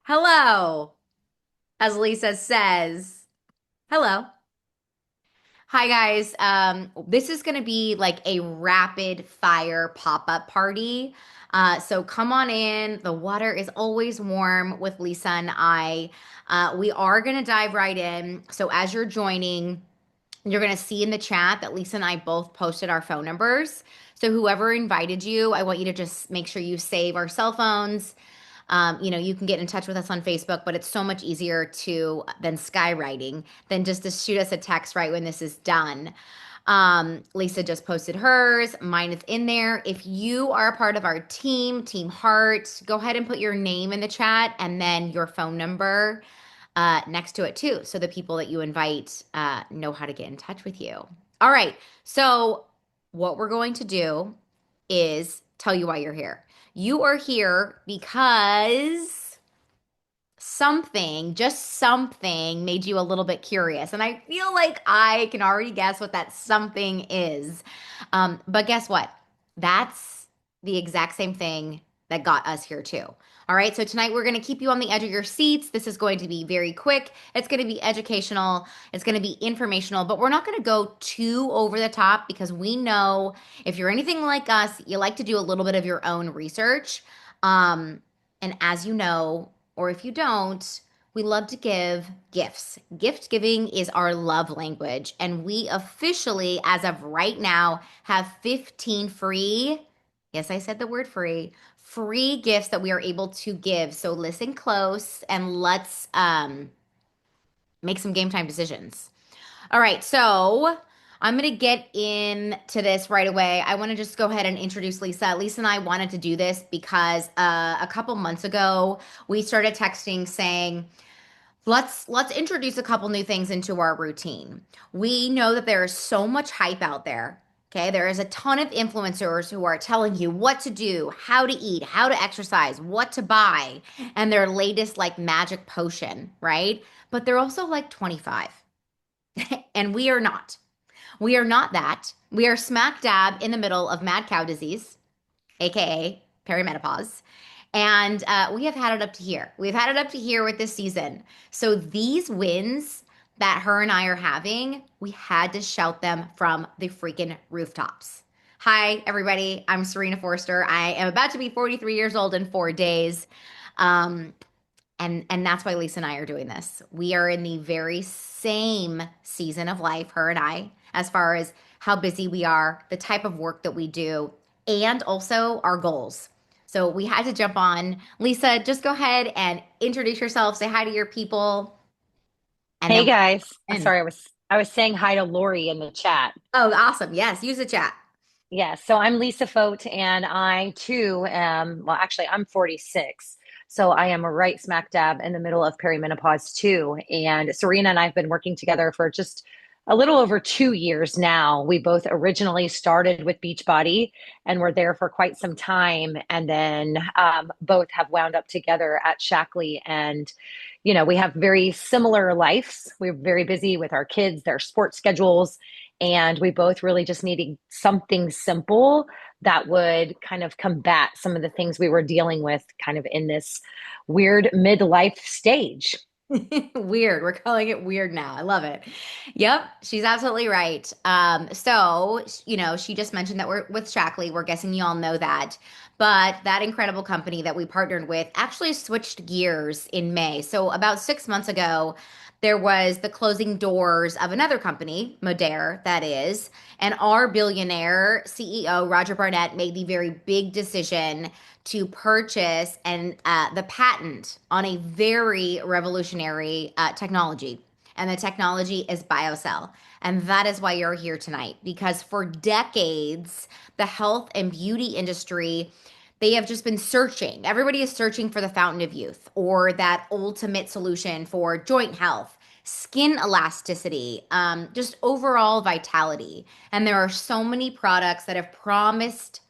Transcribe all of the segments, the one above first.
Hello, as Lisa says. Hello. Hi, guys. This is going to be like a rapid fire pop-up party. So come on in. The water is always warm with Lisa and I. We are going to dive right in. So as you're joining, you're going to see in the chat that Lisa and I both posted our phone numbers. So whoever invited you, I want you to just make sure you save our cell phones. You can get in touch with us on Facebook, but it's so much easier to than skywriting than just to shoot us a text right when this is done. Lisa just posted hers. Mine is in there. If you are a part of our team, Team Heart, go ahead and put your name in the chat and then your phone number next to it too, so the people that you invite know how to get in touch with you. All right. So what we're going to do is tell you why you're here. You are here because something, just something, made you a little bit curious. And I feel like I can already guess what that something is. But guess what? That's the exact same thing that got us here too. All right, so tonight we're going to keep you on the edge of your seats. This is going to be very quick. It's going to be educational. It's going to be informational, but we're not going to go too over the top because we know if you're anything like us, you like to do a little bit of your own research. And as you know, or if you don't, we love to give gifts. Gift giving is our love language. And we officially, as of right now, have 15 free, yes, I said the word free gifts that we are able to give. So listen close and let's make some game time decisions. All right, so I'm going to get into this right away. I want to just go ahead and introduce Lisa. Lisa and I wanted to do this because a couple months ago, we started texting saying, let's introduce a couple new things into our routine. We know that there is so much hype out there. Okay, there is a ton of influencers who are telling you what to do, how to eat, how to exercise, what to buy, and their latest like magic potion, right? But they're also like 25. And we are not. We are not that. We are smack dab in the middle of mad cow disease, aka perimenopause. And we have had it up to here. We've had it up to here with this season. So these wins that her and I are having, we had to shout them from the freaking rooftops. Hi, everybody. I'm Serena Forster. I am about to be 43 years old in 4 days. Um, and that's why Lisa and I are doing this. We are in the very same season of life, her and I, as far as how busy we are, the type of work that we do, and also our goals. So we had to jump on. Lisa, just go ahead and introduce yourself, say hi to your people, and Hey then guys. we're in. Sorry, I was saying hi to Lori in the chat. Oh, awesome. Yes, use the chat. Yes, so I'm Lisa Fote, and I too am, well, actually, I'm 46. So I am right smack dab in the middle of perimenopause too. And Serena and I have been working together for just a little over 2 years now. We both originally started with Beachbody and were there for quite some time. And then both have wound up together at Shackley. And, we have very similar lives. We're very busy with our kids, their sports schedules. And we both really just needed something simple that would kind of combat some of the things we were dealing with kind of in this weird midlife stage. Weird. We're calling it weird now. I love it. Yep, she's absolutely right. So, she just mentioned that we're with Shackley. We're guessing you all know that. But that incredible company that we partnered with actually switched gears in May. So about 6 months ago, there was the closing doors of another company, Modere, that is, and our billionaire CEO, Roger Barnett, made the very big decision to purchase and the patent on a very revolutionary technology. And the technology is BioCell. And that is why you're here tonight, because for decades, the health and beauty industry, they have just been searching. Everybody is searching for the fountain of youth or that ultimate solution for joint health, skin elasticity, just overall vitality. And there are so many products that have promised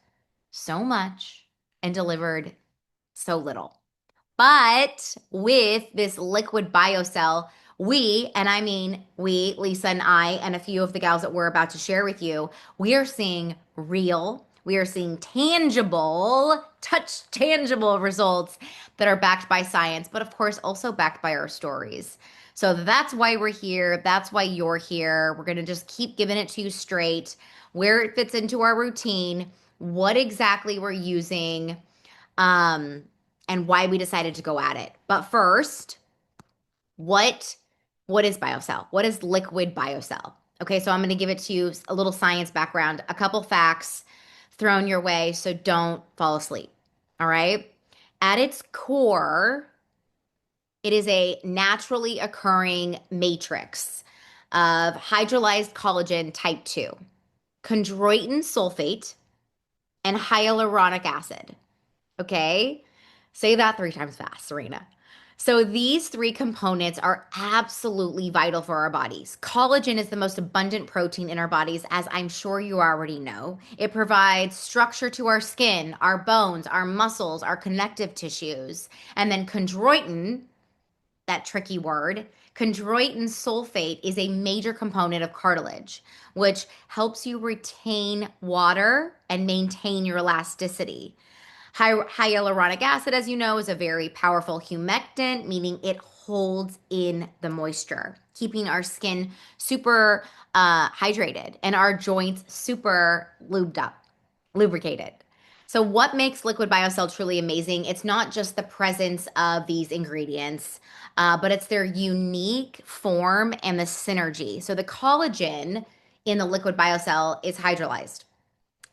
so much and delivered so little. But with this liquid biocell, we, and I mean Lisa and I, and a few of the gals that we're about to share with you, we are seeing real, We are seeing tangible, touch tangible results that are backed by science, but of course also backed by our stories. So that's why we're here. That's why you're here. We're going to just keep giving it to you straight, where it fits into our routine, what exactly we're using, um, and why we decided to go at it. But first, what what is BioCell? What is liquid BioCell? Okay, so I'm going to give it to you a little science background, a couple facts thrown your way, so don't fall asleep. All right? At its core, it is a naturally occurring matrix of hydrolyzed collagen type 2, chondroitin sulfate, and hyaluronic acid. Okay? Say that 3 times fast, Serena. So these three components are absolutely vital for our bodies. Collagen is the most abundant protein in our bodies, as I'm sure you already know. It provides structure to our skin, our bones, our muscles, our connective tissues. And then chondroitin, that tricky word, chondroitin sulfate is a major component of cartilage, which helps you retain water and maintain your elasticity. Hyaluronic acid, as you know, is a very powerful humectant, meaning it holds in the moisture, keeping our skin super hydrated and our joints super lubed up, lubricated. So, what makes Liquid BioCell truly amazing? It's not just the presence of these ingredients, but it's their unique form and the synergy. So, the collagen in the Liquid BioCell is hydrolyzed,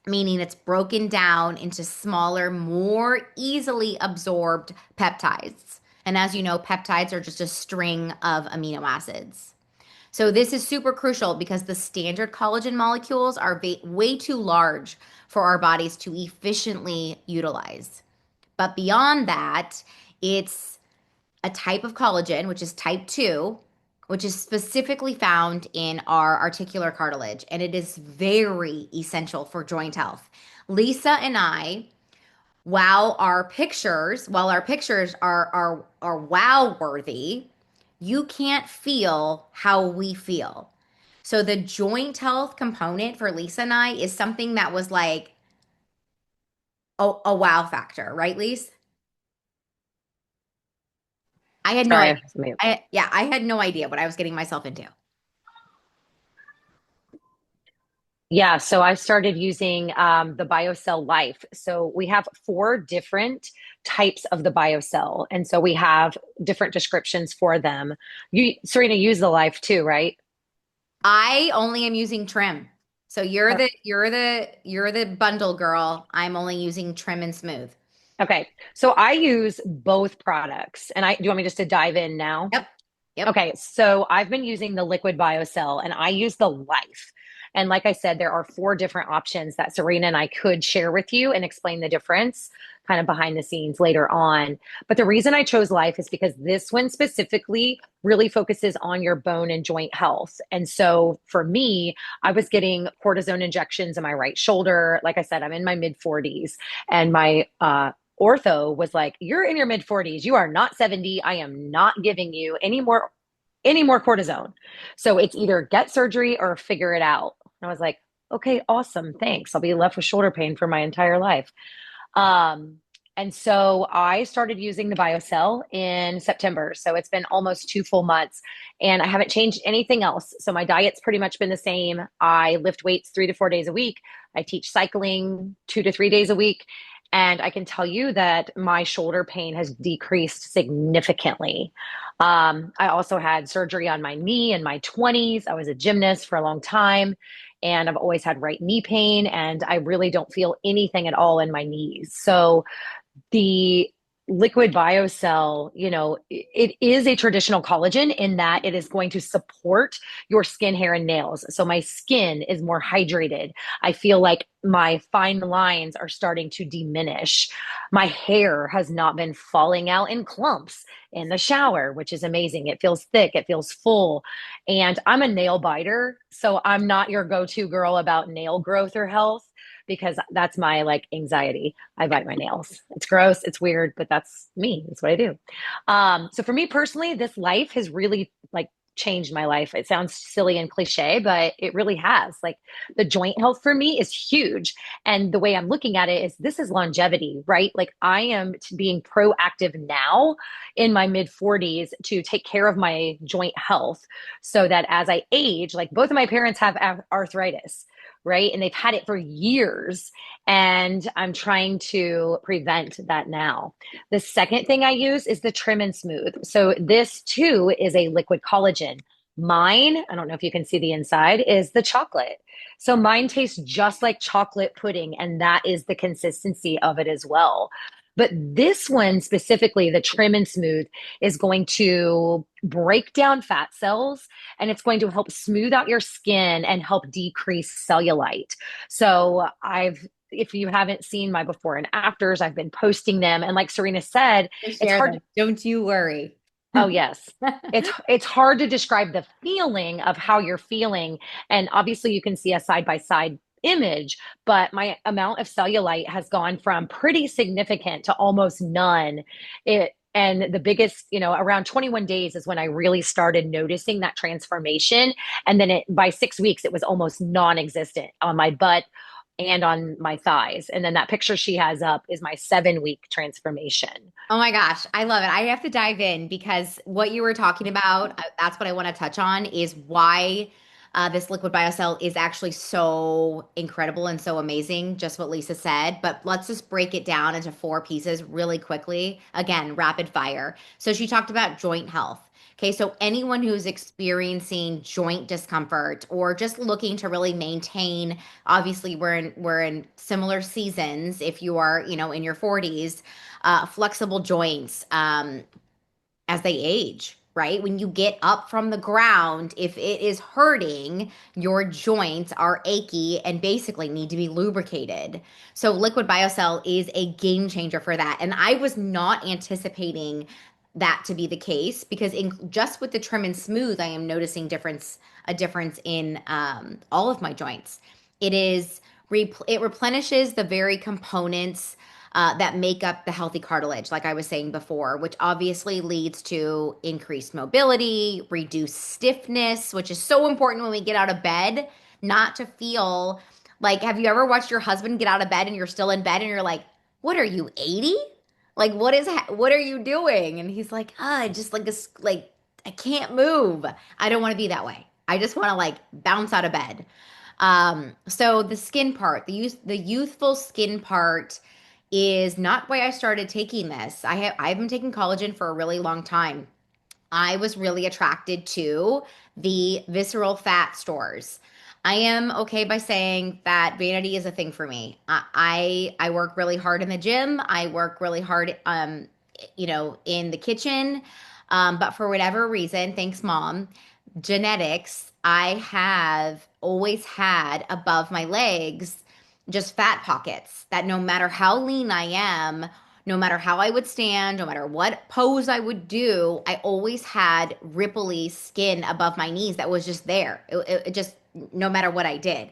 meaning it's broken down into smaller, more easily absorbed peptides. And as you know, peptides are just a string of amino acids. So this is super crucial because the standard collagen molecules are way too large for our bodies to efficiently utilize. But beyond that, it's a type of collagen, which is type 2, which is specifically found in our articular cartilage, and it is very essential for joint health. Lisa and I, while our pictures are wow worthy, you can't feel how we feel. So the joint health component for Lisa and I is something that was like a wow factor, right, Lisa? I had no Sorry, I idea. was mute. I had no idea what I was getting myself into. Yeah, so I started using the BioCell Life. So we have four different types of the BioCell, and so we have different descriptions for them. You, Serena, use the Life too, right? I only am using trim. So you're the bundle girl. I'm only using trim and smooth. Okay, so I use both products, and do you want me just to dive in now? Yep. Yep. Okay, so I've been using the liquid BioCell and I use the Life. And like I said, there are four different options that Serena and I could share with you and explain the difference kind of behind the scenes later on. But the reason I chose Life is because this one specifically really focuses on your bone and joint health. And so for me, I was getting cortisone injections in my right shoulder. Like I said, I'm in my mid 40s and my ortho was like, "You're in your mid 40s. You are not 70. I am not giving you any more cortisone. So it's either get surgery or figure it out." And I was like, "Okay, awesome. Thanks. I'll be left with shoulder pain for my entire life." Um, and so I started using the BioCell in September. So it's been almost 2 full months and I haven't changed anything else. So my diet's pretty much been the same. I lift weights 3 to 4 days a week. I teach cycling 2 to 3 days a week. And I can tell you that my shoulder pain has decreased significantly. I also had surgery on my knee in my 20s. I was a gymnast for a long time and I've always had right knee pain and I really don't feel anything at all in my knees. So the liquid biocell, it is a traditional collagen in that it is going to support your skin, hair, and nails. So my skin is more hydrated. I feel like my fine lines are starting to diminish. My hair has not been falling out in clumps in the shower, which is amazing. It feels thick, it feels full. And I'm a nail biter. So I'm not your go to girl about nail growth or health because that's my like anxiety. I bite my nails. It's gross. It's weird, but that's me. That's what I do. So for me personally, this life has really like changed my life. It sounds silly and cliche, but it really has. Like the joint health for me is huge. And the way I'm looking at it is this is longevity, right? Like I am being proactive now in my mid 40s to take care of my joint health so that as I age, like both of my parents have arthritis, right? And they've had it for years. And I'm trying to prevent that now. The second thing I use is the Trim and Smooth. So this too is a liquid collagen. Mine, I don't know if you can see the inside, is the chocolate. So mine tastes just like chocolate pudding, and that is the consistency of it as well. But this one specifically, the Trim and Smooth, is going to break down fat cells and it's going to help smooth out your skin and help decrease cellulite. So if you haven't seen my before and afters, I've been posting them. And like Serena said, To it's share hard. them. Don't you worry. Oh, yes. It's hard to describe the feeling of how you're feeling. And obviously you can see a side by side image, but my amount of cellulite has gone from pretty significant to almost none. And the biggest, around 21 days is when I really started noticing that transformation. And then by 6 weeks, it was almost non-existent on my butt and on my thighs. And then that picture she has up is my 7 week transformation. Oh my gosh, I love it. I have to dive in because what you were talking about, that's what I want to touch on is why this liquid biocell is actually so incredible and so amazing, just what Lisa said. But let's just break it down into four pieces really quickly. Again, rapid fire. So she talked about joint health. Okay, so anyone who's experiencing joint discomfort or just looking to really maintain, obviously we're in similar seasons if you are, in your 40s, flexible joints as they age, right? When you get up from the ground, if it is hurting, your joints are achy and basically need to be lubricated. So, liquid biocell is a game changer for that. And I was not anticipating that to be the case because just with the Trim and Smooth, I am noticing a difference in all of my joints. It is it replenishes the very components that make up the healthy cartilage, like I was saying before, which obviously leads to increased mobility, reduced stiffness, which is so important when we get out of bed, not to feel like, have you ever watched your husband get out of bed and you're still in bed and you're like, what are you, 80? Like, what are you doing? And he's like, just like like, I can't move. I don't want to be that way. I just want to like bounce out of bed. So the skin part, the youthful skin part is not why I started taking this. I've been taking collagen for a really long time. I was really attracted to the visceral fat stores. I am okay by saying that vanity is a thing for me. I work really hard in the gym. I work really hard in the kitchen. But for whatever reason, thanks mom, genetics, I have always had above my legs just fat pockets that no matter how lean I am, no matter how I would stand, no matter what pose I would do, I always had ripply skin above my knees that was just there. It just, no matter what I did.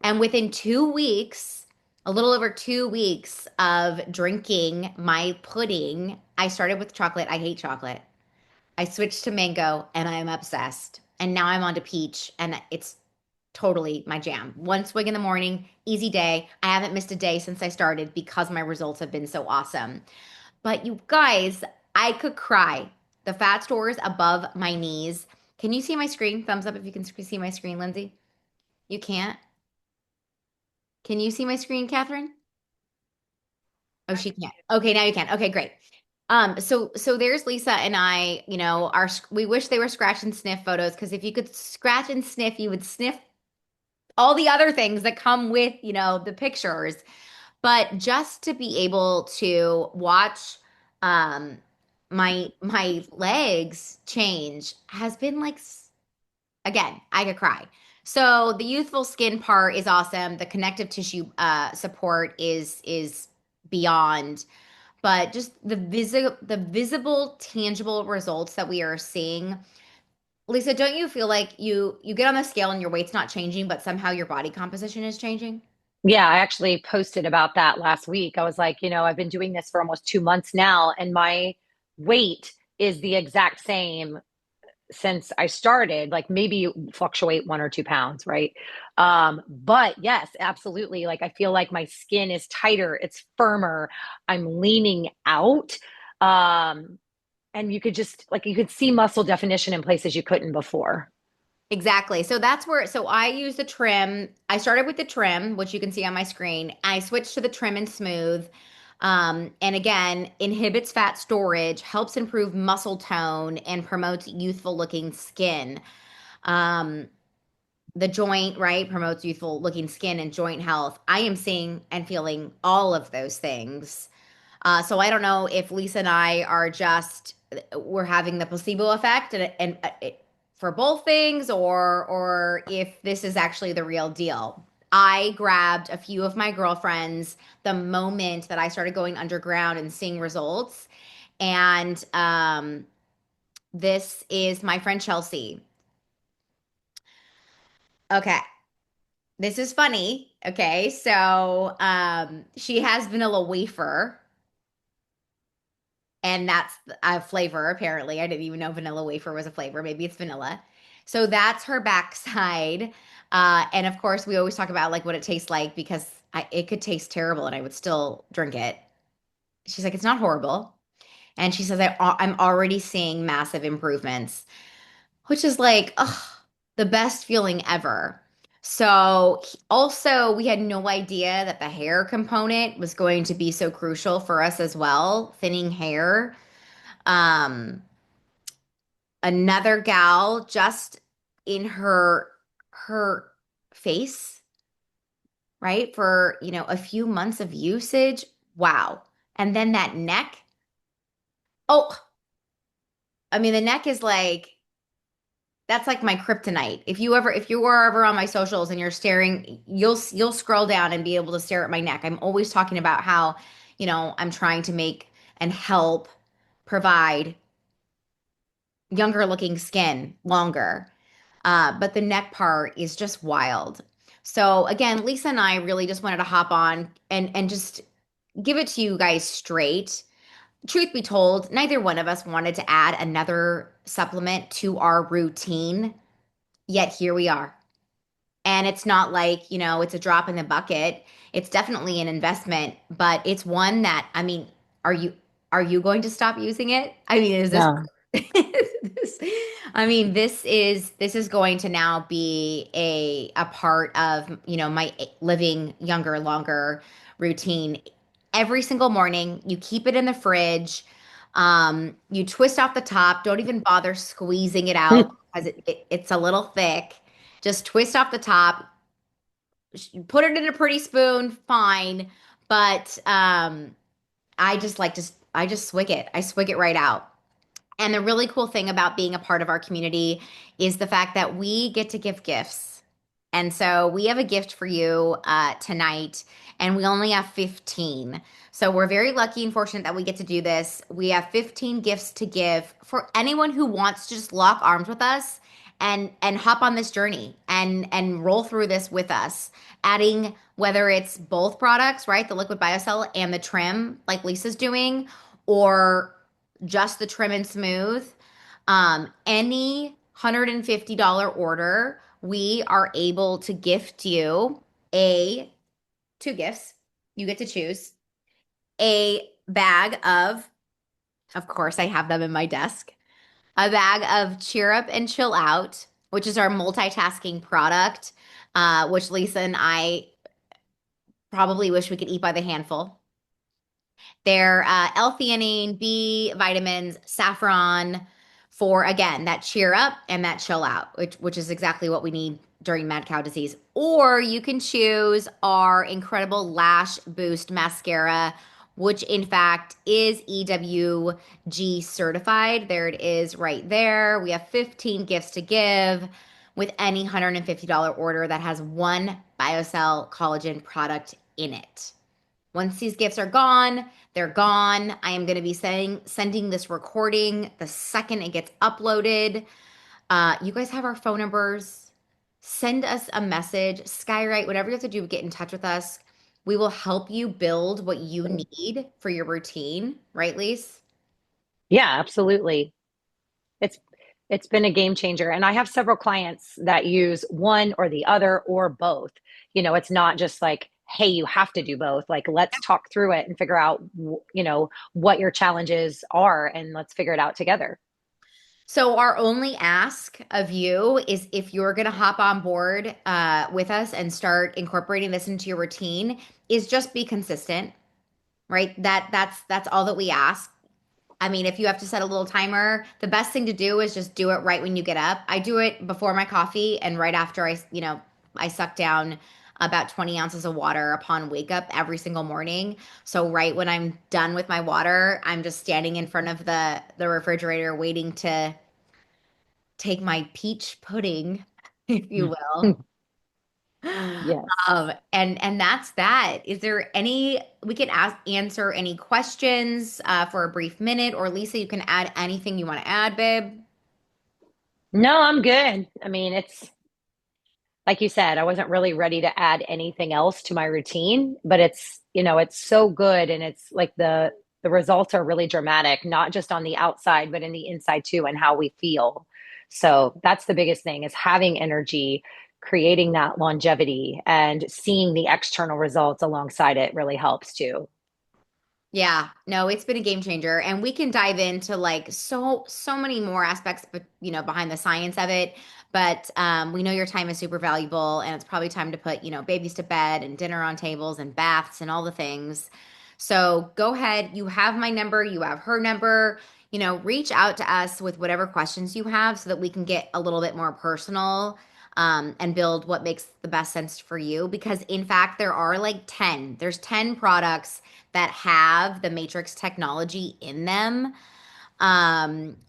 And within 2 weeks, a little over 2 weeks of drinking my pudding, I started with chocolate. I hate chocolate. I switched to mango and I am obsessed. And now I'm on to peach and it's totally my jam. One swig in the morning, easy day. I haven't missed a day since I started because my results have been so awesome. But you guys, I could cry. The fat stores above my knees. Can you see my screen? Thumbs up if you can see my screen, Lindsay. You can't? Can you see my screen, Catherine? Oh, she can't. Okay, now you can. Okay, great. So there's Lisa and I, we wish they were scratch and sniff photos because if you could scratch and sniff, you would sniff all the other things that come with, the pictures. But just to be able to watch um my legs change has been like again, I could cry. So the youthful skin part is awesome. The connective tissue support is beyond, but just the visible tangible results that we are seeing. Lisa, don't you feel like you get on the scale and your weight's not changing, but somehow your body composition is changing? Yeah, I actually posted about that last week. I was like, I've been doing this for almost 2 months now, and my weight is the exact same since I started, like maybe fluctuate 1 or 2 pounds, right? But yes, absolutely. Like I feel like my skin is tighter, it's firmer, I'm leaning out. Um, and you could just like you could see muscle definition in places you couldn't before. Exactly. So that's where, so I use the trim. I started with the trim, which you can see on my screen. I switched to the trim and smooth. And again, inhibits fat storage, helps improve muscle tone, and promotes youthful looking skin. Um, the joint, right, promotes youthful looking skin and joint health. I am seeing and feeling all of those things. So I don't know if Lisa and I are just we're having the placebo effect for both things, or if this is actually the real deal. I grabbed a few of my girlfriends the moment that I started going underground and seeing results, and this is my friend Chelsea. Okay, this is funny. Okay, so she has vanilla wafer. And that's a flavor, apparently. I didn't even know vanilla wafer was a flavor. Maybe it's vanilla. So that's her backside. And of course, we always talk about like what it tastes like because it could taste terrible and I would still drink it. She's like, it's not horrible. And she says, I'm already seeing massive improvements, which is like, ugh, the best feeling ever. So, also, we had no idea that the hair component was going to be so crucial for us as well, thinning hair. Um, Another gal just in her face, right? For, a few months of usage. Wow. And then that neck. Oh, I mean, the neck is like that's like my kryptonite. If you are ever on my socials and you're staring, you'll scroll down and be able to stare at my neck. I'm always talking about how, I'm trying to make and help provide younger looking skin longer. But the neck part is just wild. So again, Lisa and I really just wanted to hop on and just give it to you guys straight. Truth be told, neither one of us wanted to add another supplement to our routine, yet here we are. And it's not like, it's a drop in the bucket. It's definitely an investment, but it's one that, I mean, are you are you going to stop using it? I mean, is this No. this I mean, this is going to now be a part of, my living younger, longer routine. Every single morning, you keep it in the fridge. You twist off the top. Don't even bother squeezing it out because it's a little thick. Just twist off the top, put it in a pretty spoon, fine. But I just swig it. I swig it right out. And the really cool thing about being a part of our community is the fact that we get to give gifts. And so we have a gift for you tonight, and we only have 15. So we're very lucky and fortunate that we get to do this. We have 15 gifts to give for anyone who wants to just lock arms with us and hop on this journey and roll through this with us, adding whether it's both products, right? The liquid biocell and the trim, like Lisa's doing, or just the trim and smooth. Any $150 order, we are able to gift you a two gifts. You get to choose a bag of course, I have them in my desk, a bag of Cheer Up and Chill Out, which is our multitasking product, which Lisa and I probably wish we could eat by the handful. They're L-theanine, B vitamins, saffron for again that cheer up and that chill out, which is exactly what we need during mad cow disease. Or you can choose our incredible lash boost mascara, which in fact is EWG certified. There it is right there. We have 15 gifts to give with any $150 order that has one BioCell collagen product in it. Once these gifts are gone, they're gone. I am going to be sending this recording the second it gets uploaded. You guys have our phone numbers. Send us a message, Skywrite, whatever you have to do to get in touch with us. We will help you build what you need for your routine, right, Lise? Yeah, absolutely. It's It's been a game changer. And I have several clients that use one or the other or both. It's not just like, hey, you have to do both. Like, let's talk through it and figure out, what your challenges are and let's figure it out together. So our only ask of you is if you're going to hop on board with us and start incorporating this into your routine, is just be consistent, right? That's all that we ask. I mean, if you have to set a little timer, the best thing to do is just do it right when you get up. I do it before my coffee and right after I suck down about 20 ounces of water upon wake up every single morning. So right when I'm done with my water, I'm just standing in front of the refrigerator waiting to take my peach pudding, if you will. Yes. And that's that. Is there any we can answer any questions for a brief minute, or Lisa, you can add anything you want to add, babe? No, I'm good. I mean, it's like you said, I wasn't really ready to add anything else to my routine, but it's so good and it's like the results are really dramatic, not just on the outside, but in the inside too and how we feel. So that's the biggest thing is having energy, creating that longevity and seeing the external results alongside it really helps too. Yeah, no, it's been a game changer, and we can dive into like so many more aspects, but behind the science of it. But we know your time is super valuable, and it's probably time to put babies to bed and dinner on tables and baths and all the things. So go ahead. You have my number. You have her number. Reach out to us with whatever questions you have, so that we can get a little bit more personal. And build what makes the best sense for you. Because in fact, there's 10 products that have the Matrix technology in them.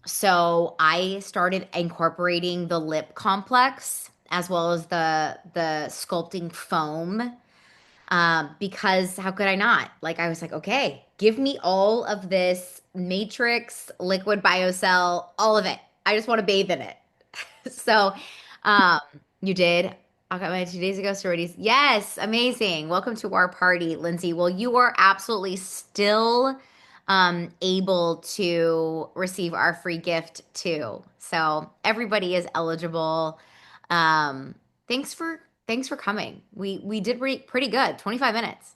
So I started incorporating the lip complex as well as the sculpting foam. Because how could I not? Like I was like, okay, give me all of this Matrix liquid BioCell, all of it. I just want to bathe in it. So, um, you did. I got my 2 days ago sororities. Yes, amazing. Welcome to our party, Lindsay. Well, you are absolutely still able to receive our free gift too. So everybody is eligible. Um, thanks for coming. We did pretty good. 25 minutes.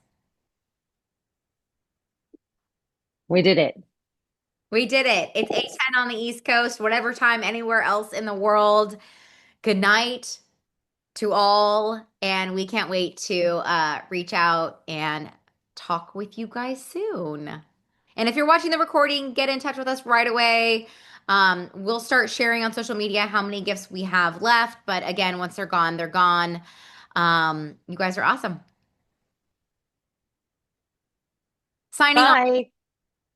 We did it. We did it. It's 8:10 on the East Coast, whatever time anywhere else in the world. Good night to all, and we can't wait to reach out and talk with you guys soon. And if you're watching the recording, get in touch with us right away. We'll start sharing on social media how many gifts we have left. But again, once they're gone, they're gone. You guys are awesome. Signing off. Bye.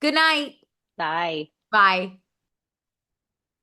Good night. Bye. Bye.